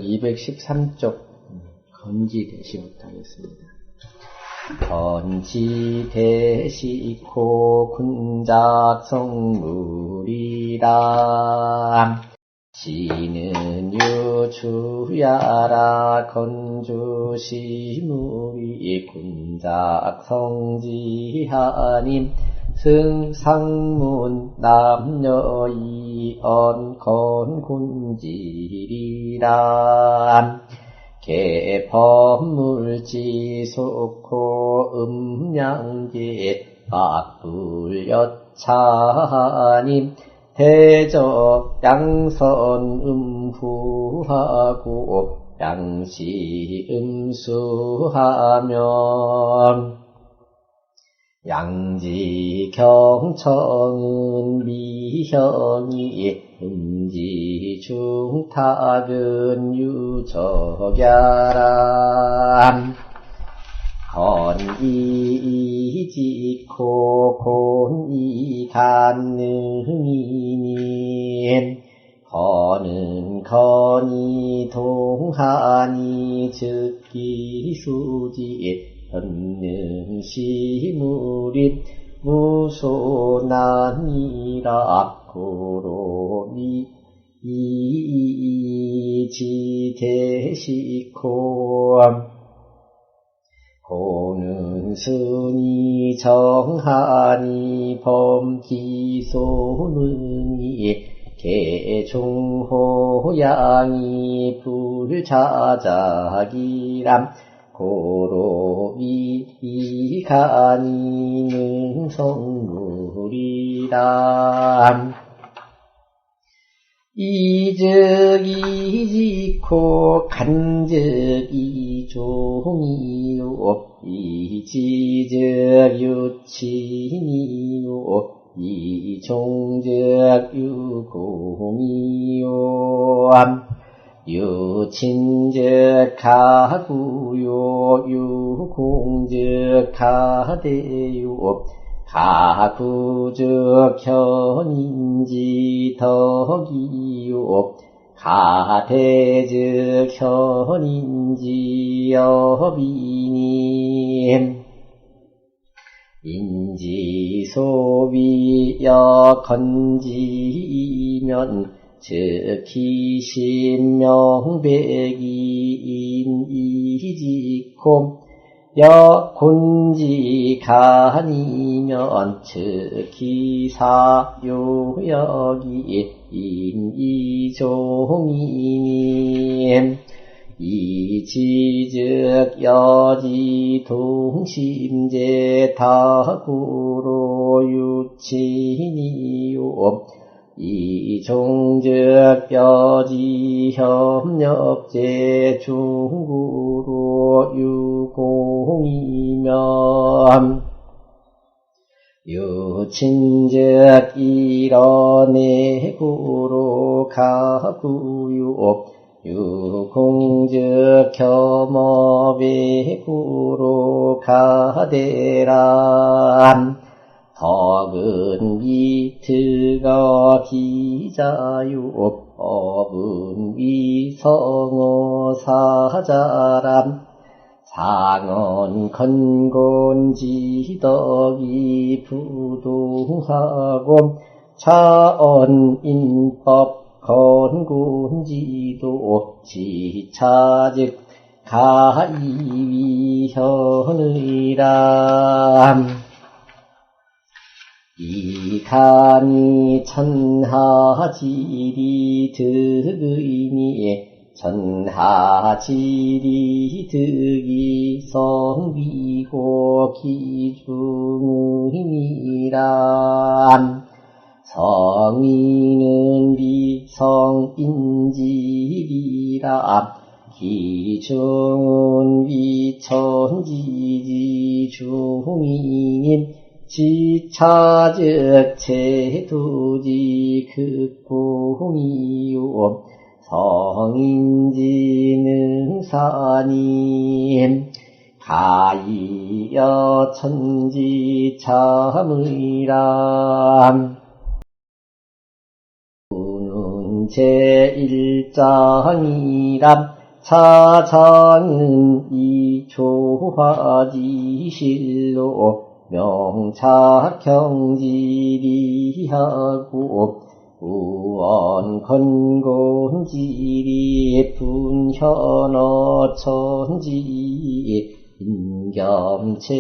213쪽 건지대시부터 하겠습니다. 건지대시코 군작성물이라 지는 유주야라 건주시물이 군작성지하님 승상문 남녀이언 건군지리라 개법물지속호 음양계 박불여차님 대저 양선 음후하고 양시 음수하면 양지 경청은 미형이 음지 중탁은 유적야람 건이지코 곤이간능이님 건은 건이 동하니 즉기수지 현능시무릿 무소난이라 고로미 이지대시코 고는 순이 정하니 범기소능이 개중호양이 불자작이람 고로미가니 능성물이람 이즉이지코 간즉이종이요 이지즉 유친이요 이종즉 유공이요 유친즉 가구요 유공즉 가대요 가구즉 현인지 덕이요 가대즉 현인지 여비님 인지소비여 건지면 즉기신명백이인 이지코 여곤지간이면 즉기사요여기 인이종이님 이지즉 여지동심제 다구로 유친이요 이종즉 여지협력제 중구로 유공이면 유친즉 일어내구로 가구요 유공즉 겸업의구로 가대람 덕은 위트가 기자요 업은 위성어 사자람 상언 건곤지덕이 부동하고 차언 인법 건군지도 지차즉 가이위현의람 이간이 천하지리 득의니 천하지리 득이 성비고 기중의니람 성인은 비성인지리라 기중은 비천지지 중이님 지차즉 제도지 극공이요 성인지능사님 가이여 천지참의람 제1장이란 차장은 이초화지실로 명착경지리하고 우원건곤지리 분현어천지 인겸체지야람.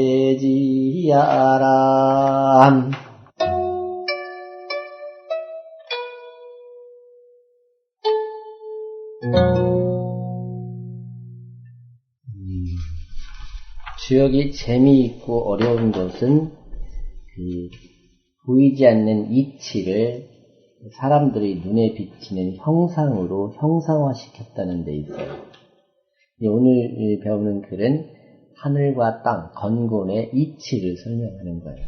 주역이 재미있고 어려운 것은 보이지 않는 이치를 사람들이 눈에 비치는 형상으로 형상화시켰다는 데 있어요. 오늘 배우는 글은 하늘과 땅, 건곤의 이치를 설명하는 거예요.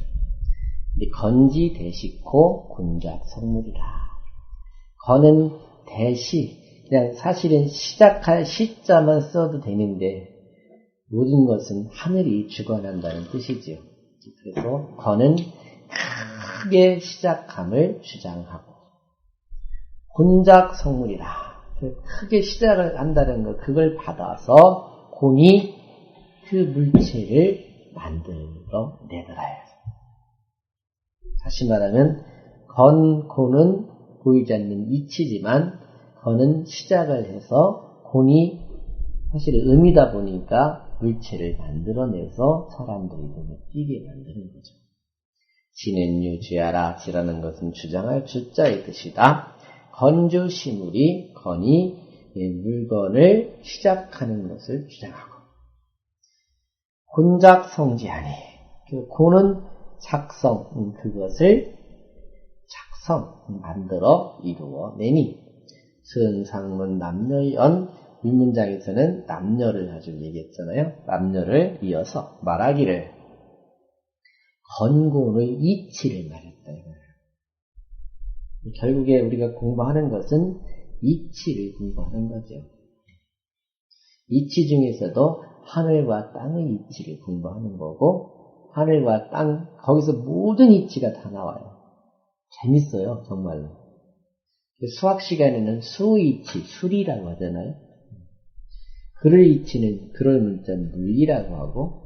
건지 대시코 곤작 성물이라. 건은 대시, 그냥 사실은 시작할 시자만 써도 되는데 모든 것은 하늘이 주관한다는 뜻이지요. 그래서 건은 크게 시작함을 주장하고 곤작 성물이라. 크게 시작을 한다는 것, 그걸 받아서 곤이 그 물체를 만들어 내더라요. 다시 말하면 곤은 보이지 않는 이치지만 건은 시작을 해서 곤이 사실 음이다 보니까 물체를 만들어내서 사람들이 눈에 띄게 만드는 거죠. 지는유 주야라. 지라는 것은 주장할 주자의 뜻이다. 건주시물이 건이 물건을 시작하는 것을 주장하고 곤작성지하니 곤은 작성, 그것을 작성, 만들어 이루어내니 수은상문 남녀연 윗문장에서는 남녀를 가지고 얘기했잖아요. 남녀를 이어서 말하기를 건곤의 이치를 말했다 이거예요. 결국에 우리가 공부하는 것은 이치를 공부하는 거죠. 이치 중에서도 하늘과 땅의 이치를 공부하는 거고 하늘과 땅, 거기서 모든 이치가 다 나와요. 재밌어요, 정말로. 수학 시간에는 수이치, 술이라고 하잖아요. 그럴 이치는 그럴 문자 물리라고 하고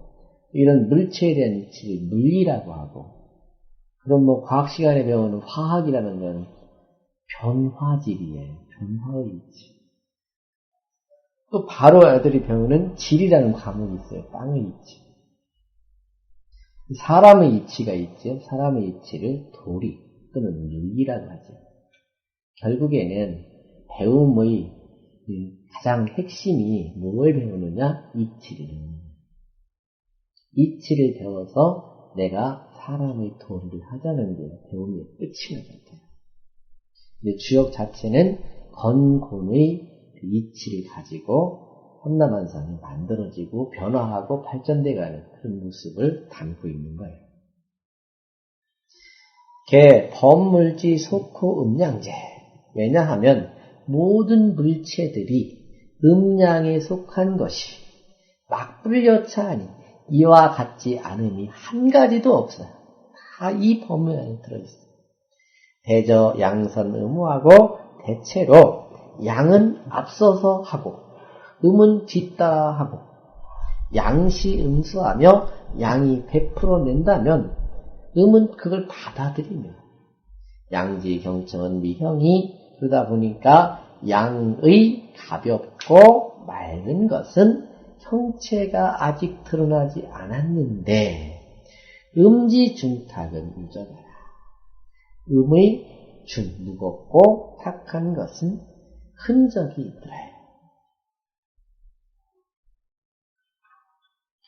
이런 물체에 대한 이치를 물리라고 하고 그럼 과학 시간에 배우는 화학이라는 건 변화질이에요. 변화의 이치. 또 바로 애들이 배우는 질이라는 과목이 있어요. 땅의 이치. 사람의 이치가 있죠. 사람의 이치를 도리 또는 윤리라고 하죠. 결국에는 배움의 가장 핵심이 뭘 배우느냐? 이치를. 이치를 배워서 내가 사람의 도리를 하자는 게 배움의 끝인 것 같아요. 근데 주역 자체는 건곤의 이치를 가지고 험남한상이 만들어지고 변화하고 발전돼가는 그런 모습을 담고 있는 거예요. 개 범물지 속호 음양제. 왜냐하면 모든 물체들이 음양에 속한 것이 막불여차하니 이와 같지 않음이 한 가지도 없어요. 다 이 범위 안에 들어있어요. 대저 양선 의무하고 대체로 양은 앞서서 하고 음은 뒤따라 하고 양시 음수하며 양이 100% 낸다면 음은 그걸 받아들이며 양지 경청은 미형이 그러다 보니까 양의 가볍고 맑은 것은 형체가 아직 드러나지 않았는데 음지 중탁은 유전하라. 음의 무겁고 탁한 것은 흔적이 있더라.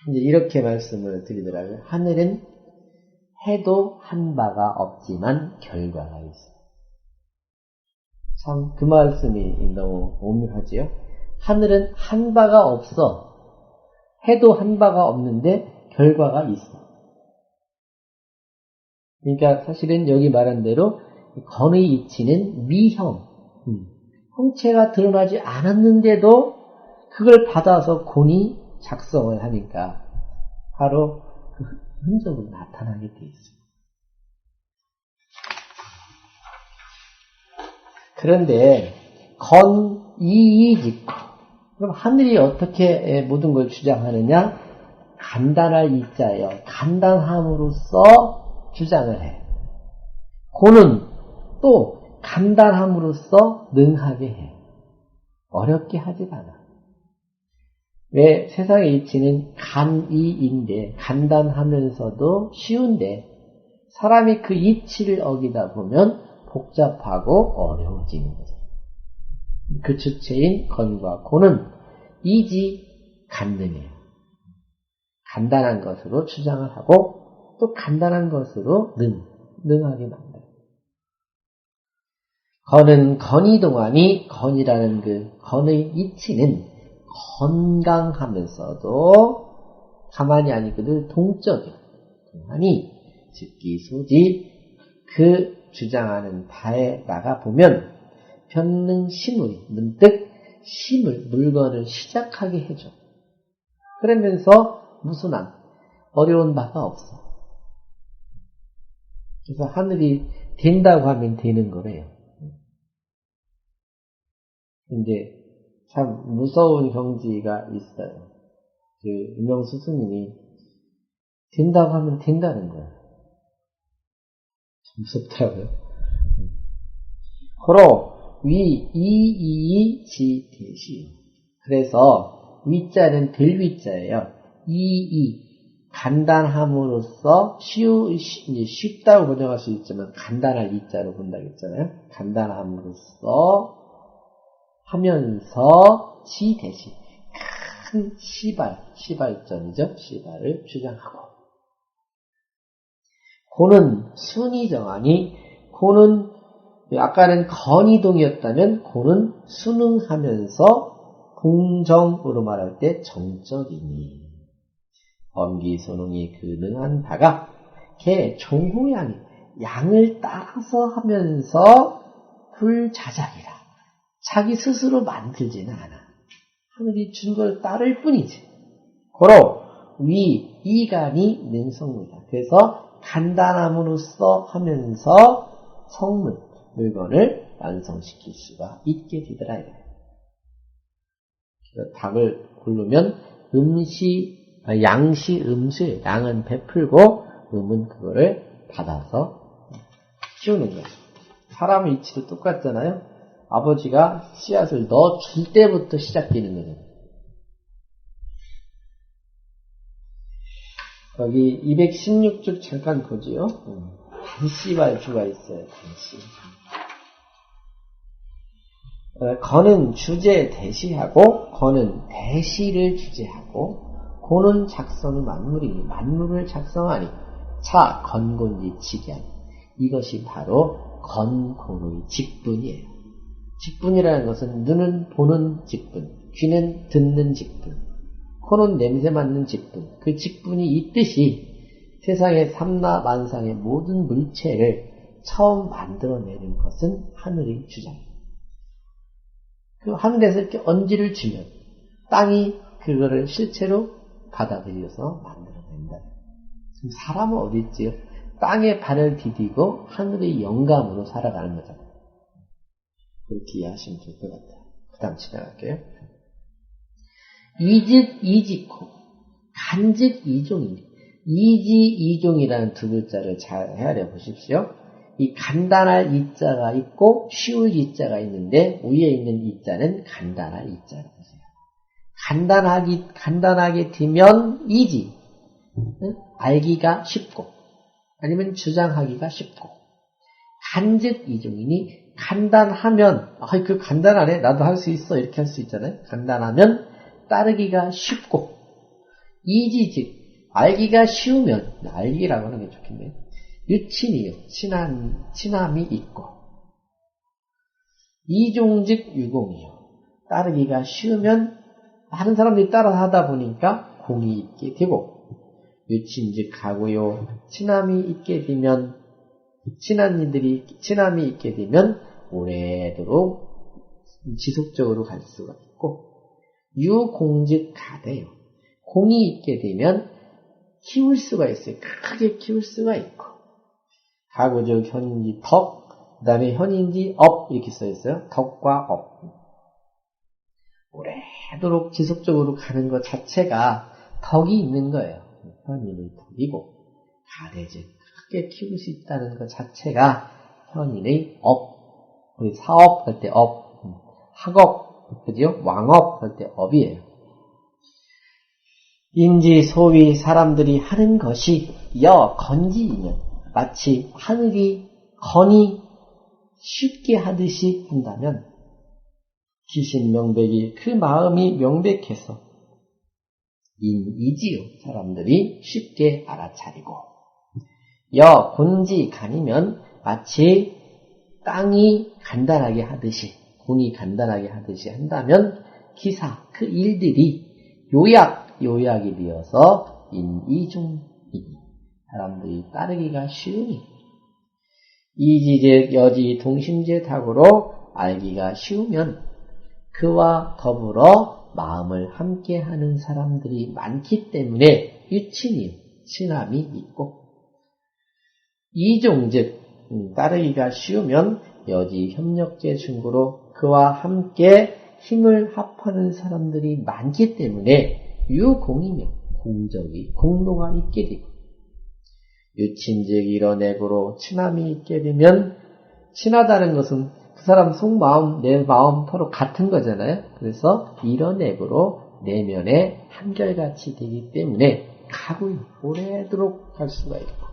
이제 이렇게 말씀을 드리더라고요. 하늘은 해도 한 바가 없지만 결과가 있어. 참 그 말씀이 너무 오묘하지요. 하늘은 한 바가 없어. 해도 한 바가 없는데 결과가 있어. 그러니까 사실은 여기 말한 대로 건의 이치는 미형, 형체가 드러나지 않았는데도 그걸 받아서 곤이 작성을 하니까 바로 그 흔적으로 나타나게 돼 있어요. 그런데 건이이직고 그럼 하늘이 어떻게 모든 걸 주장하느냐? 간단할 이자예요. 간단함으로써 주장을 해. 고는 또 간단함으로써 능하게 해. 어렵게 하지 않아. 왜 세상의 이치는 간이인데 간단하면서도 쉬운데 사람이 그 이치를 어기다 보면 복잡하고 어려워지는 거죠. 그 주체인 건과 고는 이지 간능해요. 간단한 것으로 주장을 하고 또 간단한 것으로 능하게 만들어요. 건은 건이동하니 건이라는 그 건의 이치는 건강하면서도 가만히 아니고 늘 동적이에요. 동하니 즉기소지 그 주장하는 바에 나가보면 변능심의 문득 심을 물건을 시작하게 해줘. 그러면서 무순한 어려운 바가 없어. 그래서 하늘이 된다고 하면 되는 거래요. 근데 참 무서운 경지가 있어요. 그 유명수 스님이 된다고 하면 된다는 거예요. 참 무섭더라고요. 호로 위 이이 지 대시. 그래서 위자는 될 위자예요. 이이 간단함으로써 쉽다고 번역할 수 있지만 간단할 이자로 본다고 했잖아요. 간단함으로써 하면서 지 대시 큰 시발점이죠. 시발을 주장하고 고는 순이 정하니 고는 아까는 건이동이었다면 고는 순응하면서 공정으로 말할 때 정적이니 엄기소능이 그 능한 바가 개 종후의 아니 양을 따라서 하면서 불자작이라 자기 스스로 만들지는 않아. 하늘이 준 걸 따를 뿐이지. 고로 위 이간이 능성물이다. 그래서 간단함으로써 하면서 성문 물건을 완성시킬 수가 있게 되더라. 답을 고르면 양시 음수 양은 베풀고 음은 그거를 받아서 키우는 거죠. 사람의 이치도 똑같잖아요. 아버지가 씨앗을 넣어줄 때부터 시작되는 거예요. 여기 216쪽 잠깐 보지요. 단씨발주가 있어요. 단씨. 건은 주제 대시하고 건은 대시를 주제하고 고는 작성의 만물이니 만물을 작성하니 차 건곤지 직연 이것이 바로 건고의 직분이에요. 직분이라는 것은 눈은 보는 직분, 귀는 듣는 직분, 코는 냄새 맡는 직분. 그 직분이 있듯이 세상의 삼라 만상의 모든 물체를 처음 만들어내는 것은 하늘의 주장이에요. 그 하늘에서 이렇게 언지를 주면 땅이 그거를 실체로 받아들여서 만들어낸다. 지금 사람은 어디 있지요? 땅에 발을 디디고 하늘의 영감으로 살아가는 거잖아요. 그렇게 이해하시면 될 것 같아요. 그 다음 지나갈게요. 이즉 이직호 간즉 이종이 이지 이종이라는 두 글자를 잘 헤아려 보십시오. 이 간단할 이자가 있고 쉬울 이자가 있는데 위에 있는 이자는 간단할 이자로 보세요. 간단하게 되면 이지 알기가 쉽고 아니면 주장하기가 쉽고 간즉 이종이니 간단하면 그 간단하네 나도 할 수 있어 이렇게 할 수 있잖아요. 간단하면 따르기가 쉽고 이지 즉 알기가 쉬우면 알기라고 하는 게 좋겠네요. 유친이요 친함이 있고 이종즉 유공이요 따르기가 쉬우면 많은 사람들이 따라 하다 보니까 공이 있게 되고 유친즉 가고요 친함이 있게 되면 친함이 있게 되면 오래도록 지속적으로 갈 수가 있고 유공즉 가대요 공이 있게 되면 키울 수가 있어요. 크게 키울 수가 있고 가구적 현인지 덕 그 다음에 현인지 업 이렇게 써있어요. 덕과 업. 오래도록 지속적으로 가는 것 자체가 덕이 있는 거예요. 현인의 덕이고 가대즉 크게 키울 수 있다는 것 자체가 현인의 업. 우리 사업 할 때 업, 학업, 그죠? 왕업 할 때 업이에요. 인지 소위 사람들이 하는 것이 건지이면 마치 하늘이 건이 쉽게 하듯이 한다면 기신명백이 그 마음이 명백해서 인이지요. 사람들이 쉽게 알아차리고 곤지 간이면 마치 땅이 간단하게 하듯이 군이 간단하게 하듯이 한다면 기사 그 일들이 요약이 되어서 인이중이니 사람들이 따르기가 쉬우니 이지즉 여지 동심제탁으로 알기가 쉬우면 그와 더불어 마음을 함께하는 사람들이 많기 때문에 유친이 친함이 있고 이종 즉 따르기가 쉬우면 여지 협력제 중구로 그와 함께 힘을 합하는 사람들이 많기 때문에 유공이며 공로가 있게 되고 유친즉 이런액으로 친함이 있게 되면 친하다는 것은 그 사람 속마음 내 마음 서로 같은 거잖아요. 그래서 이런액으로 내면에 한결같이 되기 때문에 가구이 오래도록 갈 수가 있고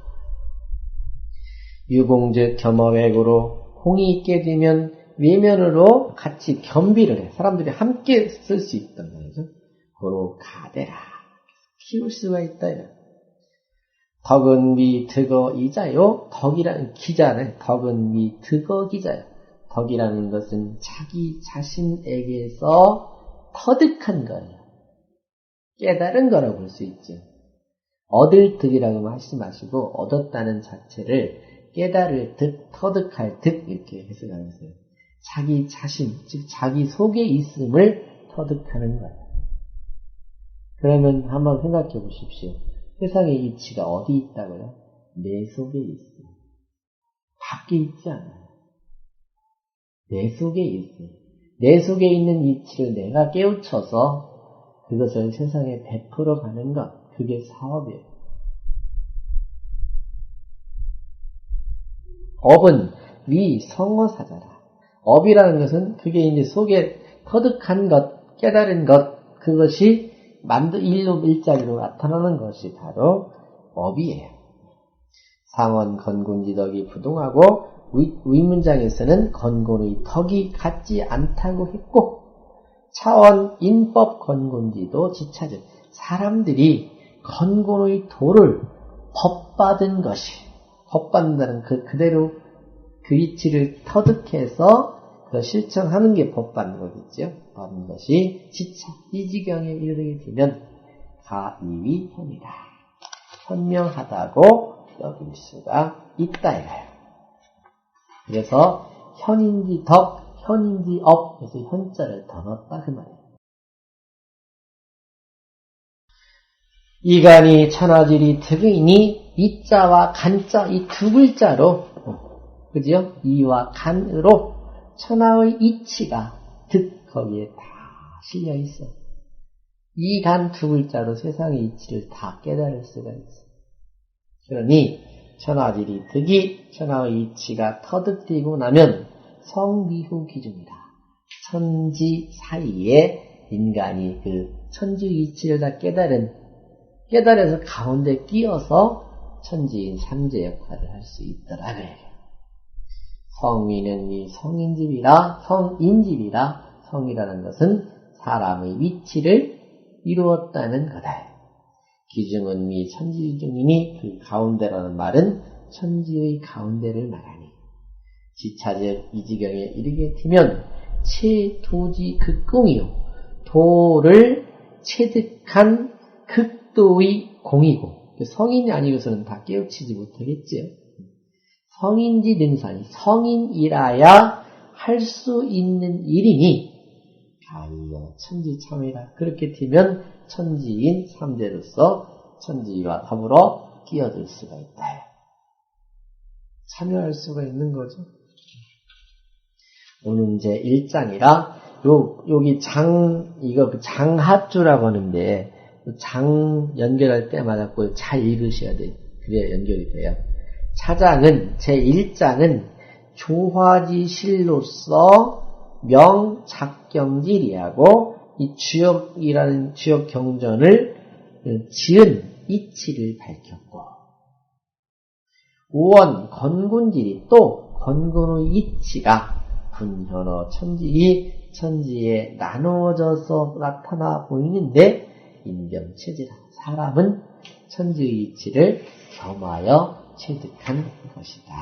유공즉 겸업액으로 공이 있게 되면 외면으로 같이 겸비를 해. 사람들이 함께 쓸 수 있단 말이죠. 고로 가대라. 키울 수가 있다. 덕은 미 득어 이자요. 덕이라는 기자는 덕은 미 득어 기자요. 덕이라는 것은 자기 자신에게서 터득한 거예요. 깨달은 거라고 볼 수 있죠. 얻을 득이라고 하지 마시고 얻었다는 자체를 깨달을 득, 터득할 득 이렇게 해석하세요. 자기 자신, 즉 자기 속에 있음을 터득하는 거예요. 그러면 한번 생각해 보십시오. 세상의 이치가 어디 있다고요? 내 속에 있어요. 밖에 있지 않아요. 내 속에 있어요. 내 속에 있는 이치를 내가 깨우쳐서 그것을 세상에 베풀어 가는 것, 그게 사업이에요. 업은 위 성어사자라. 업이라는 것은 그게 이제 속에 터득한 것, 깨달은 것, 그것이 일자리로 나타나는 것이 바로 업이에요. 상원 건군지덕이 부동하고 위문장에서는 건군의 덕이 같지 않다고 했고 차원 인법 건군지도 지차즉 사람들이 건군의 도를 법받은 것이 법받는다는 그대로 그 이치를 터득해서 그 실천하는 게 법받는 거겠죠. 받는 것이 지차 이 지경에 이르게 되면 가이위 현이다. 현명하다고 여길 수가 있다 이거예요. 그래서 현인지 덕, 현인지 업, 그래서 현자를 더 넣었다 그 말이에요. 이간이 천하질이 득이니 이자와 간자 이 두 글자로 그죠? 이와 간으로 천하의 이치가 득 거기에 다 실려 있어. 이 간 두 글자로 세상의 이치를 다 깨달을 수가 있어. 그러니 천하질이 득이 천하의 이치가 터득되고 나면 성비후 기준이다. 천지 사이에 인간이 그 천지 이치를 다 깨달아서 가운데 끼어서 천지인 삼재 역할을 할 수 있더라 그래요. 성위는 이 성인집이라 성인집이라 성이라는 것은 사람의 위치를 이루었다는 거다. 기중은 미 천지중이니 그 가운데라는 말은 천지의 가운데를 말하니 지차즉 이 지경에 이르게 되면 체도지 극공이요 도를 체득한 극도의 공이고 성인이 아니고서는 다 깨우치지 못하겠지요. 성인지 능산이 성인이라야 할 수 있는 일이니 가이여 천지참이라. 그렇게 되면 천지인 삼재로서 천지와 더불어 끼어들 수가 있다. 참여할 수가 있는 거죠. 오늘 이제 1장이라, 여기 이거 장합주라고 하는데, 장 연결할 때마다 꼭 잘 읽으셔야 돼요. 그래야 연결이 돼요. 차장은, 제1장은 조화지실로서 명작경질이하고, 이 주역이라는 주역 경전을 지은 이치를 밝혔고, 5원 건군질이 또 건군의 이치가 분현어 천지에 나누어져서 나타나 보이는데, 인병체질한 사람은 천지의 이치를 겸하여 체득한 것이다.